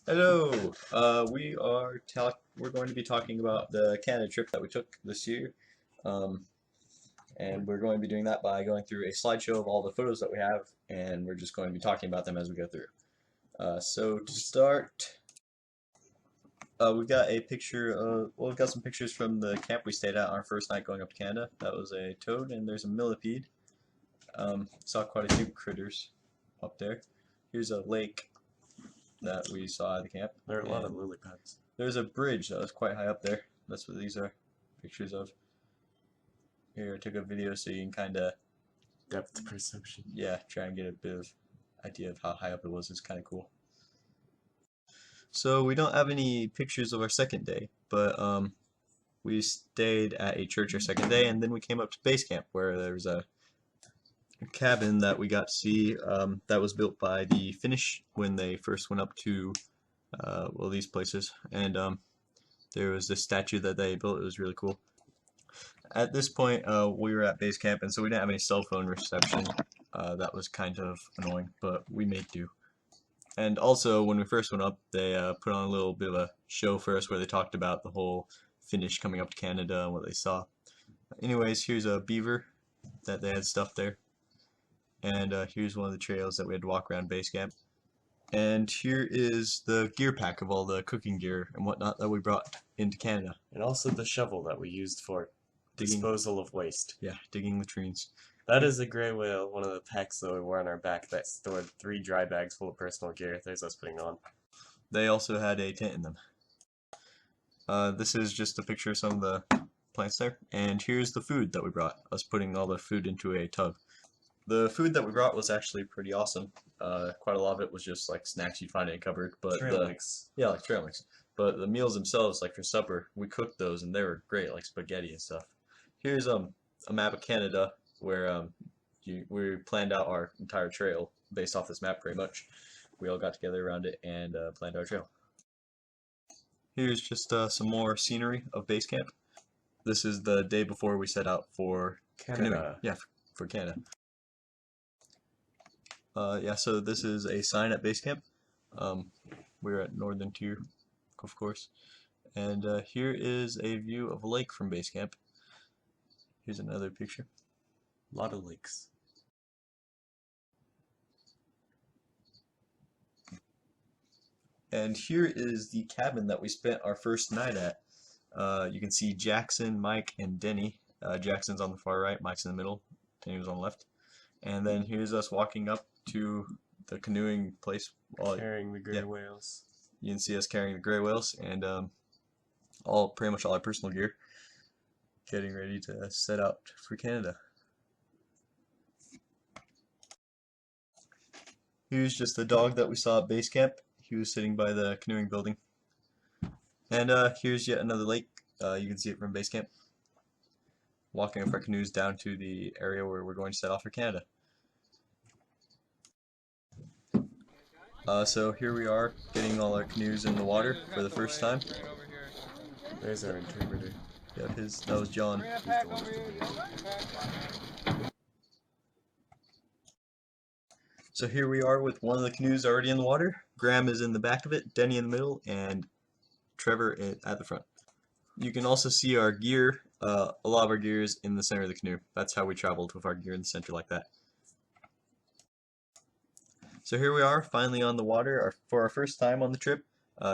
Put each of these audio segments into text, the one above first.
Hello. We're going to be talking about the Canada trip that we took this year, um, and we're going to be doing that by going through a slideshow of all the photos that we have, and we're just going to be talking about them as we go through. So to start, we've got a picture of we've got some pictures from the camp we stayed at on our first night going up to Canada. That was a toad, and there's a millipede. Saw quite a few critters up there. Here's a lake that we saw at the camp. There are a lot of lily pads. There's a bridge that was quite high up there. That's what these are pictures of. Here, I took a video so you can kind of, Depth perception. yeah, try and get a bit of idea of how high up it was. It's kind of cool. So we don't have any pictures of our second day, but we stayed at a church our second day, and then we came up to base camp where there was a cabin that we got to see that was built by the Finnish when they first went up to these places, and there was this statue that they built. It was really cool. At this point, we were at base camp, and so we didn't have any cell phone reception. That was kind of annoying, but we made do. And also, when we first went up, they put on a little bit of a show for us where they talked about the whole Finnish coming up to Canada and what they saw. Anyways, here's a beaver that they had stuffed there. And here's one of the trails that we had to walk around base camp. And here is the gear pack of all the cooking gear and whatnot that we brought into Canada. And also the shovel that we used for disposal of waste. Yeah, digging latrines. That is a gray whale, one of the packs that we wore on our back that stored 3 dry bags full of personal gear. There's us putting on. They also had a tent in them. This is just a picture of some of the plants there. And here's the food that we brought, us putting all the food into a tub. The food that we brought was actually pretty awesome. Quite a lot of it was just like snacks you'd find in a cupboard, but Trail mix. Yeah, like trail mix. But the meals themselves, like for supper, we cooked those and they were great, like spaghetti and stuff. Here's a map of Canada where we planned out our entire trail based off this map pretty much. We all got together around it and planned our trail. Here's just some more scenery of base camp. This is the day before we set out for Canada. canoeing. Yeah, for Canada. Yeah, so this is a sign at base camp. We're at Northern Tier, of course. And here is a view of a lake from base camp. Here's another picture. A lot of lakes. And here is the cabin that we spent our first night at. You can see Jackson, Mike, and Denny. Jackson's on the far right, Mike's in the middle, Denny was on the left. And then here's us walking up to the canoeing place. Carrying the gray whales. You can see us carrying the gray whales and pretty much all our personal gear. Getting ready to set out for Canada. Here's just the dog that we saw at base camp. He was sitting by the canoeing building. And here's yet another lake. You can see it from base camp. Walking up our canoes down to the area where we're going to set off for Canada. So here we are, getting all our canoes in the water for the first time. There's our interpreter. Yeah, that was John. So here we are with one of the canoes already in the water. Graham is in the back of it, Denny in the middle, and Trevor at the front. You can also see our gear. A lot of our gear is in the center of the canoe. That's how we traveled, with our gear in the center like that. So here we are, finally on the water for our first time on the trip.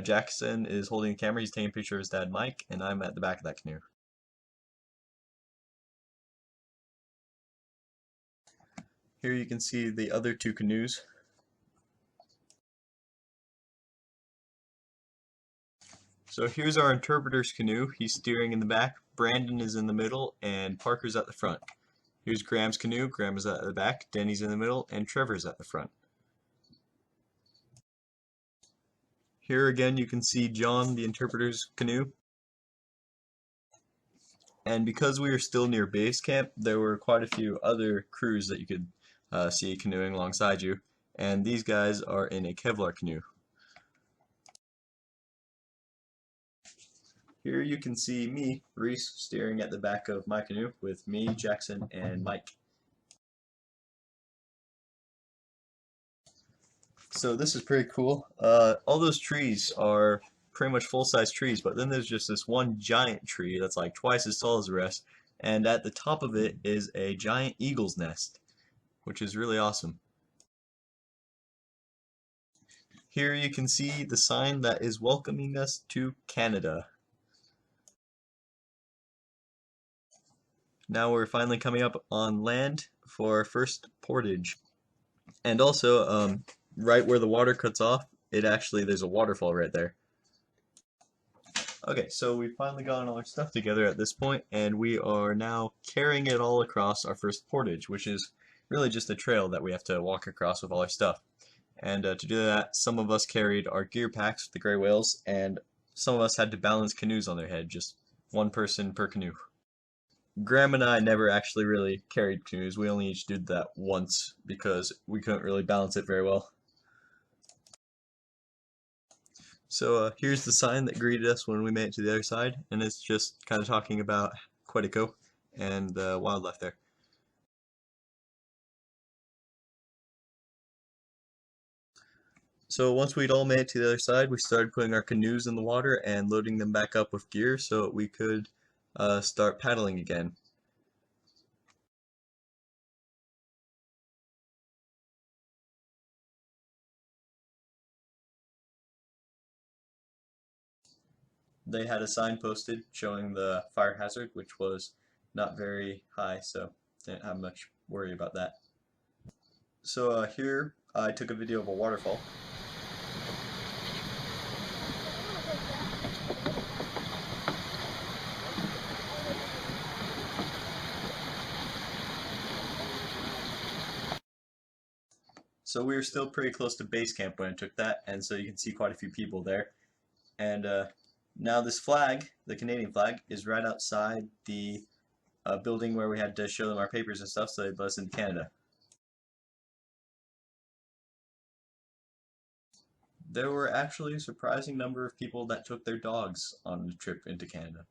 Jackson is holding the camera. He's taking a picture of his dad, Mike, and I'm at the back of that canoe. Here you can see the other 2 canoes. So here's our interpreter's canoe. He's steering in the back, Brandon is in the middle, and Parker's at the front. Here's Graham's canoe. Graham is at the back, Denny's in the middle, and Trevor's at the front. Here again you can see John, the interpreter's canoe. And because we were still near base camp, there were quite a few other crews that you could see canoeing alongside you. And these guys are in a Kevlar canoe. Here you can see me, Reese, steering at the back of my canoe with me, Jackson, and Mike. So this is pretty cool. All those trees are pretty much full-size trees, but then there's just this one giant tree that's like twice as tall as the rest, and at the top of it is a giant eagle's nest, which is really awesome. Here you can see the sign that is welcoming us to Canada. Now we're finally coming up on land for our first portage. And also, right where the water cuts off, there's a waterfall right there. Okay, so we've finally gotten all our stuff together at this point, and we are now carrying it all across our first portage, which is really just a trail that we have to walk across with all our stuff. And to do that, some of us carried our gear packs with the gray whales, and some of us had to balance canoes on their head, just one person per canoe. Graham and I never actually really carried canoes. We only each did that once because we couldn't really balance it very well. So here's the sign that greeted us when we made it to the other side, and it's just kind of talking about Quetico and the wildlife there. So once we'd all made it to the other side, we started putting our canoes in the water and loading them back up with gear so we could start paddling again. They had a sign posted showing the fire hazard, which was not very high, so didn't have much worry about that. So here I took a video of a waterfall. So we were still pretty close to base camp when I took that, and so you can see quite a few people there. And now this flag, the Canadian flag, is right outside the building where we had to show them our papers and stuff so they'd let us into Canada. There were actually a surprising number of people that took their dogs on the trip into Canada.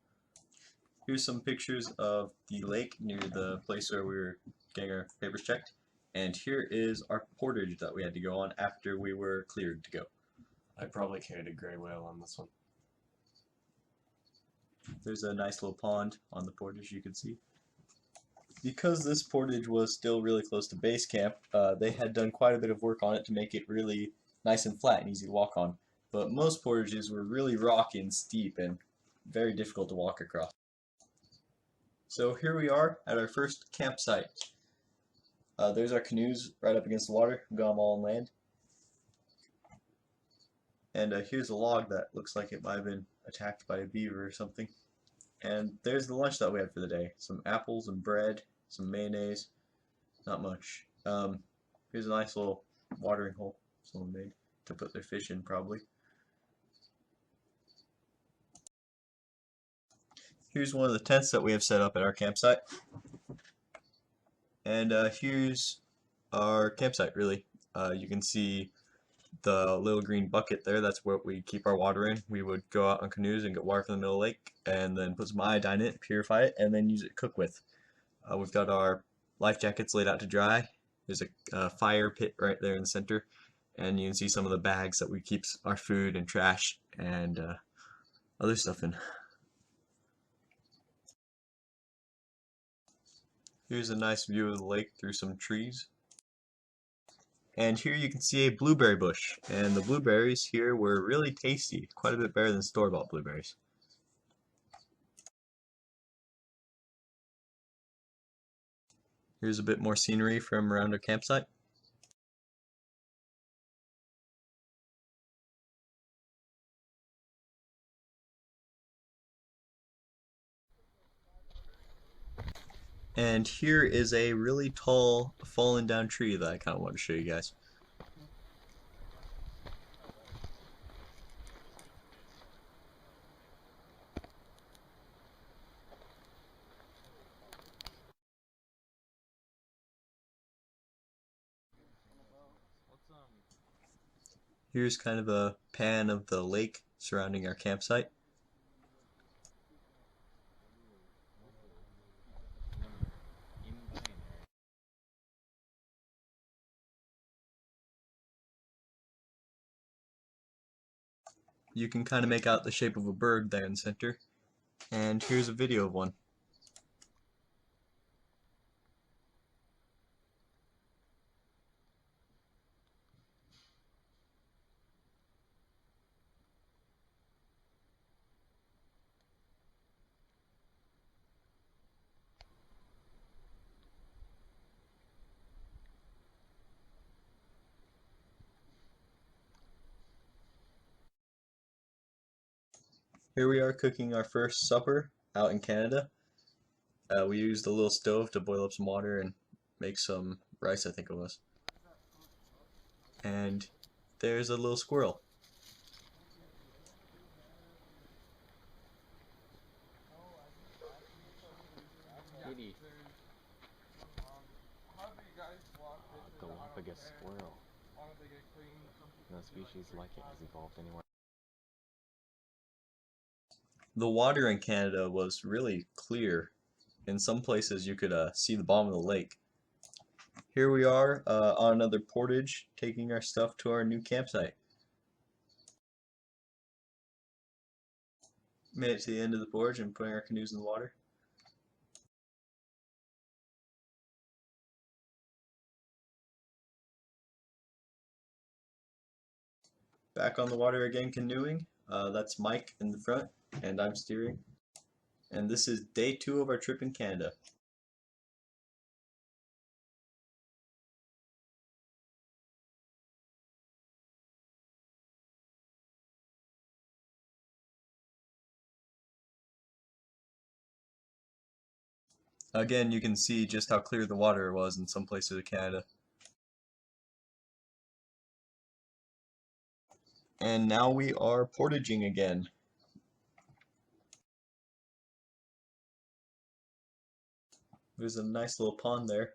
Here's some pictures of the lake near the place where we were getting our papers checked. And here is our portage that we had to go on after we were cleared to go. I probably carried a gray whale on this one. There's a nice little pond on the portage you can see. Because this portage was still really close to base camp, they had done quite a bit of work on it to make it really nice and flat and easy to walk on. But most portages were really rocky and steep and very difficult to walk across. So here we are at our first campsite. There's our canoes right up against the water. We've got them all on land. And here's a log that looks like it might have been attacked by a beaver or something. And there's the lunch that we had for the day. Some apples and bread, some mayonnaise, not much. Here's a nice little watering hole someone made to put their fish in probably. Here's one of the tents that we have set up at our campsite. And here's our campsite really. You can see the little green bucket there, that's where we keep our water in. We would go out on canoes and get water from the middle of the lake and then put some iodine in it, purify it, and then use it to cook with. We've got our life jackets laid out to dry. There's a fire pit right there in the center, and you can see some of the bags that we keep our food and trash and other stuff in. Here's a nice view of the lake through some trees. And here you can see a blueberry bush, and the blueberries here were really tasty, quite a bit better than store-bought blueberries. Here's a bit more scenery from around our campsite. And here is a really tall fallen down tree that I kind of want to show you guys. Here's kind of a pan of the lake surrounding our campsite. you can kind of make out the shape of a bird there in the center. And here's a video of one. Here we are cooking our first supper out in Canada. We used a little stove to boil up some water and make some rice, I think it was. And there's a little squirrel. Kitty. The Galapagos squirrel. No species like it has evolved anywhere. The water in Canada was really clear. In some places you could see the bottom of the lake. Here we are on another portage, taking our stuff to our new campsite. Made it to the end of the portage and putting our canoes in the water. Back on the water again canoeing. That's Mike in the front and I'm steering. And this is day 2 of our trip in Canada. Again, you can see just how clear the water was in some places of Canada. And now we are portaging again. There's a nice little pond there.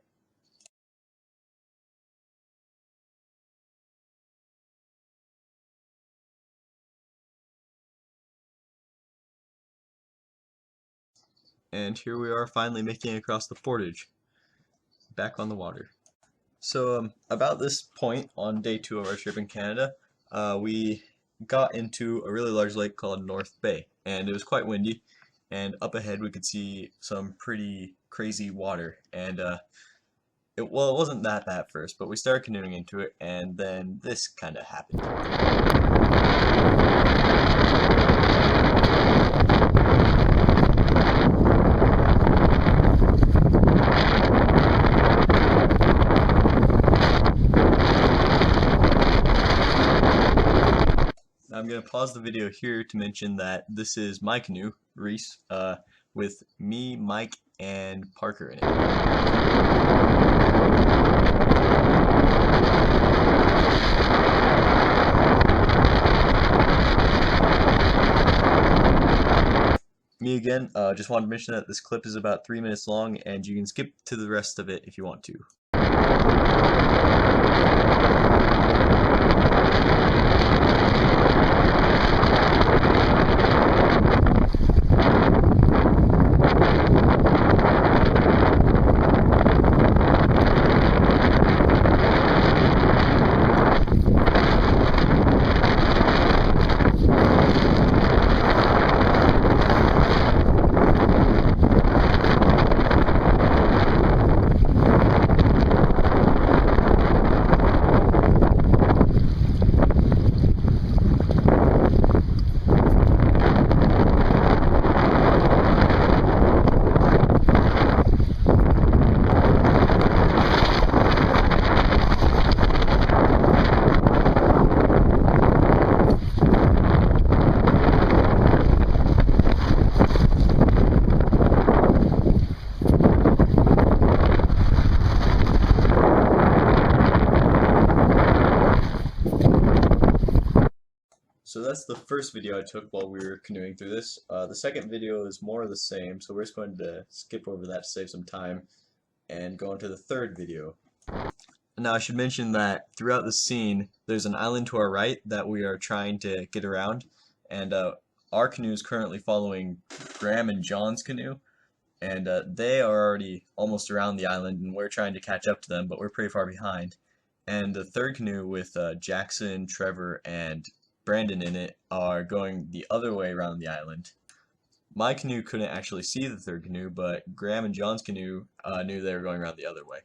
And here we are finally making it across the portage, back on the water. So about this point on day 2 of our trip in Canada, we got into a really large lake called North Bay, and it was quite windy, and up ahead we could see some pretty crazy water, and it wasn't that bad at first, but we started canoeing into it, and then this kind of happened. I'm going to pause the video here to mention that this is my canoe, Reese, with me, Mike, and Parker in it. Me again, just wanted to mention that this clip is about 3 minutes long, and you can skip to the rest of it if you want to. So that's the first video I took while we were canoeing through this. The second video is more of the same, so we're just going to skip over that to save some time and go on to the third video. Now I should mention that throughout the scene there's an island to our right that we are trying to get around, and our canoe is currently following Graham and John's canoe, and they are already almost around the island and we're trying to catch up to them, but we're pretty far behind. And the third canoe with Jackson, Trevor, and Brandon in it are going the other way around the island. My canoe couldn't actually see the third canoe, but Graham and John's canoe knew they were going around the other way.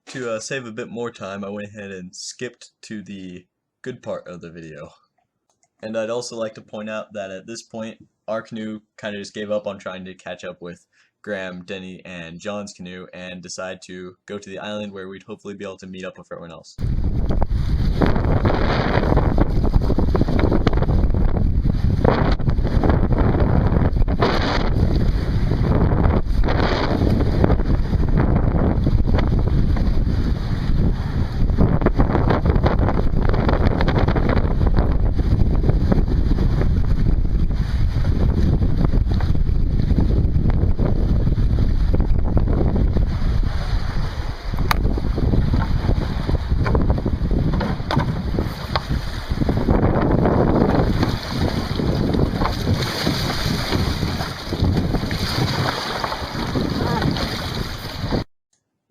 To save a bit more time, I went ahead and skipped to the good part of the video. And I'd also like to point out that at this point, our canoe kind of just gave up on trying to catch up with Graham, Denny, and John's canoe and decided to go to the island where we'd hopefully be able to meet up with everyone else.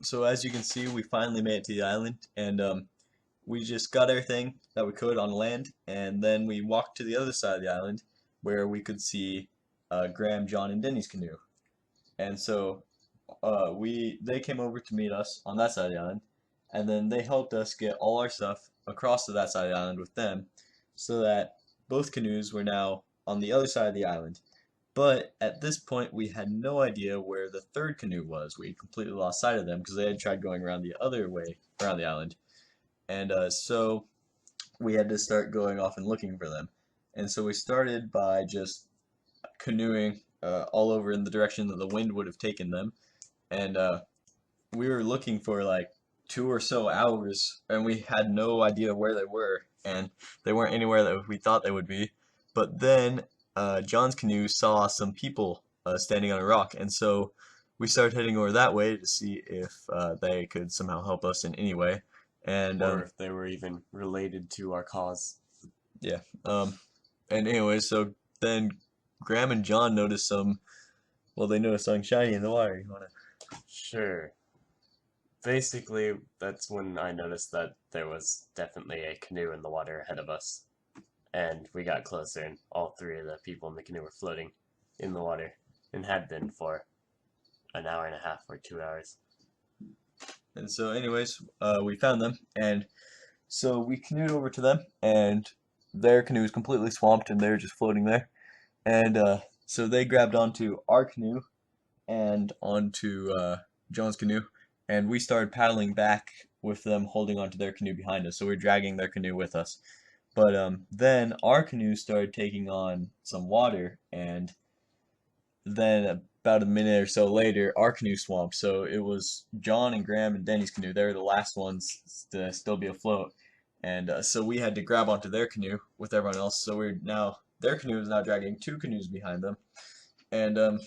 So as you can see, we finally made it to the island, and we just got everything that we could on land, and then we walked to the other side of the island where we could see Graham, John, and Denny's canoe. And so they came over to meet us on that side of the island, and then they helped us get all our stuff across to that side of the island with them, so that both canoes were now on the other side of the island. But at this point, we had no idea where the third canoe was. We completely lost sight of them because they had tried going around the other way around the island. And so we had to start going off and looking for them. And so we started by just canoeing all over in the direction that the wind would have taken them. And we were looking for like 2 or so hours, and we had no idea where they were. And they weren't anywhere that we thought they would be. But then John's canoe saw some people standing on a rock, and so we started heading over that way to see if they could somehow help us in any way, and or if they were even related to our cause. yeah. And anyway, so then Graham and John noticed they noticed something shiny in the water. You wanna? Sure. Basically, that's when I noticed that there was definitely a canoe in the water ahead of us. And we got closer, and all 3 of the people in the canoe were floating in the water, and had been for an hour and a half or 2 hours. And so anyways, we found them, and so we canoed over to them, and their canoe was completely swamped, and they were just floating there. And so they grabbed onto our canoe and onto John's canoe, and we started paddling back with them holding onto their canoe behind us, so we were dragging their canoe with us. But then our canoe started taking on some water, and then about a minute or so later, our canoe swamped. So it was John and Graham and Denny's canoe. They were the last ones to still be afloat, and so we had to grab onto their canoe with everyone else. So their canoe is now dragging 2 canoes behind them, and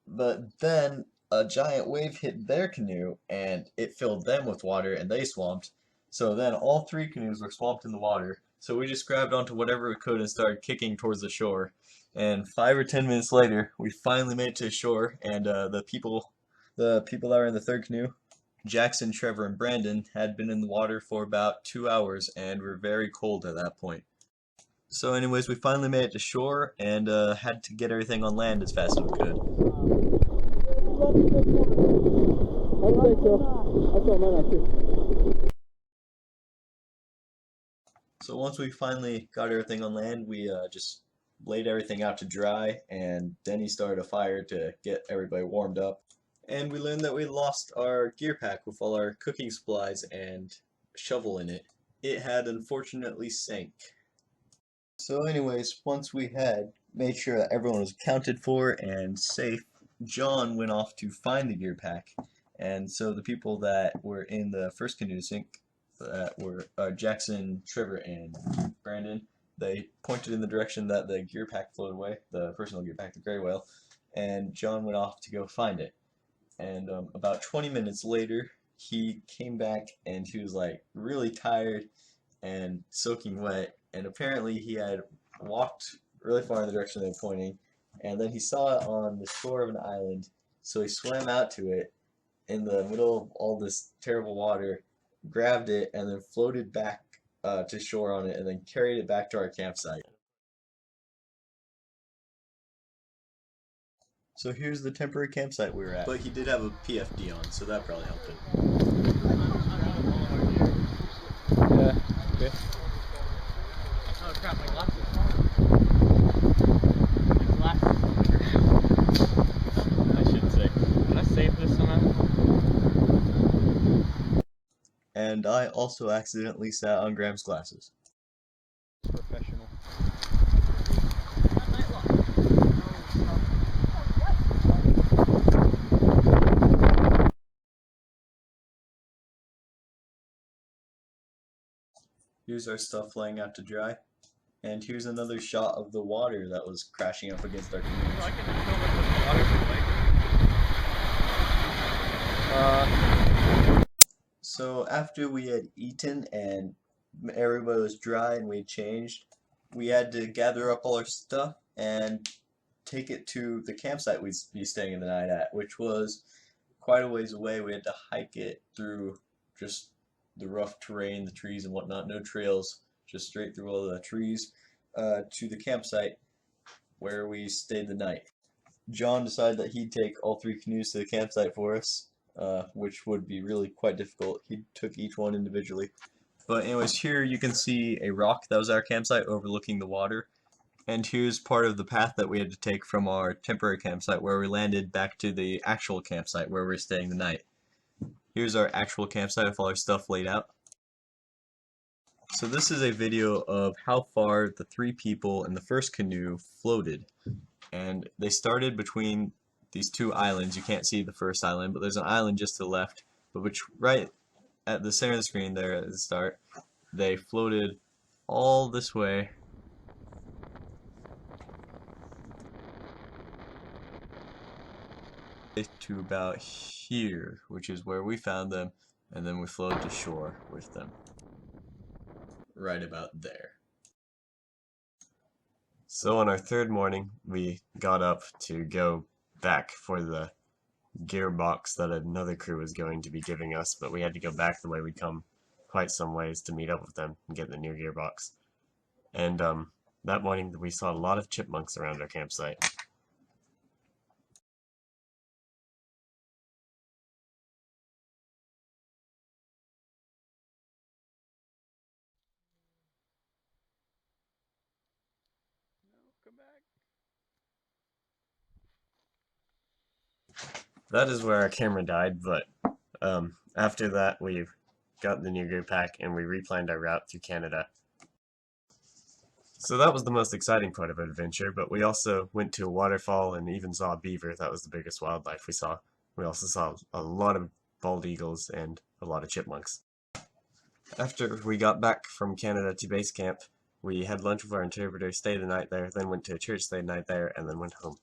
but then a giant wave hit their canoe, and it filled them with water, and they swamped. So then all 3 canoes were swamped in the water. So we just grabbed onto whatever we could and started kicking towards the shore. And 5 or 10 minutes later, we finally made it to shore, and the people that were in the third canoe, Jackson, Trevor, and Brandon, had been in the water for about 2 hours and were very cold at that point. So anyways, we finally made it to shore and had to get everything on land as fast as we could. So once we finally got everything on land, we just laid everything out to dry, and Denny started a fire to get everybody warmed up. And we learned that we lost our gear pack with all our cooking supplies and a shovel in it. It had unfortunately sank. So anyways, once we had made sure that everyone was accounted for and safe, John went off to find the gear pack. And so the people that were in the first canoe to sink, that were Jackson, Trevor, and Brandon, they pointed in the direction that the gear pack floated away, the personal gear pack, the gray whale, and John went off to go find it. And about 20 minutes later, he came back and he was like really tired and soaking wet, and apparently he had walked really far in the direction they were pointing, and then he saw it on the shore of an island, so he swam out to it in the middle of all this terrible water, grabbed it, and then floated back to shore on it, and then carried it back to our campsite. So here's the temporary campsite we were at. But he did have a PFD on, so that probably helped him. Yeah, okay. Oh crap, my glasses. My glasses. I should say. Can I save this somehow? And I also accidentally sat on Graham's glasses. Professional. Here's our stuff laying out to dry. And here's another shot of the water that was crashing up against our canoes. I can just fill it with water from the lake. So after we had eaten and everybody was dry and we had changed, we had to gather up all our stuff and take it to the campsite we'd be staying the night at, which was quite a ways away. We had to hike it through just the rough terrain, the trees and whatnot, no trails, just straight through all the trees to the campsite where we stayed the night. John decided that he'd take all 3 canoes to the campsite for us, which would be really quite difficult. He took each one individually. But anyways, here you can see a rock that was our campsite overlooking the water. And here's part of the path that we had to take from our temporary campsite where we landed back to the actual campsite where we're staying the night. Here's our actual campsite with all our stuff laid out. So this is a video of how far the 3 people in the first canoe floated. And they started between these 2 islands. You can't see the first island, but there's an island just to the left. But which right at the center of the screen there at the start, they floated all this way. To about here, which is where we found them, and then we floated to shore with them. Right about there. So on our 3rd morning, we got up to go back for the gearbox that another crew was going to be giving us, but we had to go back the way we'd come quite some ways to meet up with them and get the new gearbox. And that morning we saw a lot of chipmunks around our campsite. Come back. That is where our camera died, but after that we got the new gear pack and we replanned our route through Canada. So that was the most exciting part of our adventure, but we also went to a waterfall and even saw a beaver. That was the biggest wildlife we saw. We also saw a lot of bald eagles and a lot of chipmunks. After we got back from Canada to base camp, we had lunch with our interpreter, stayed the night there, then went to a church, stayed the night there, and then went home.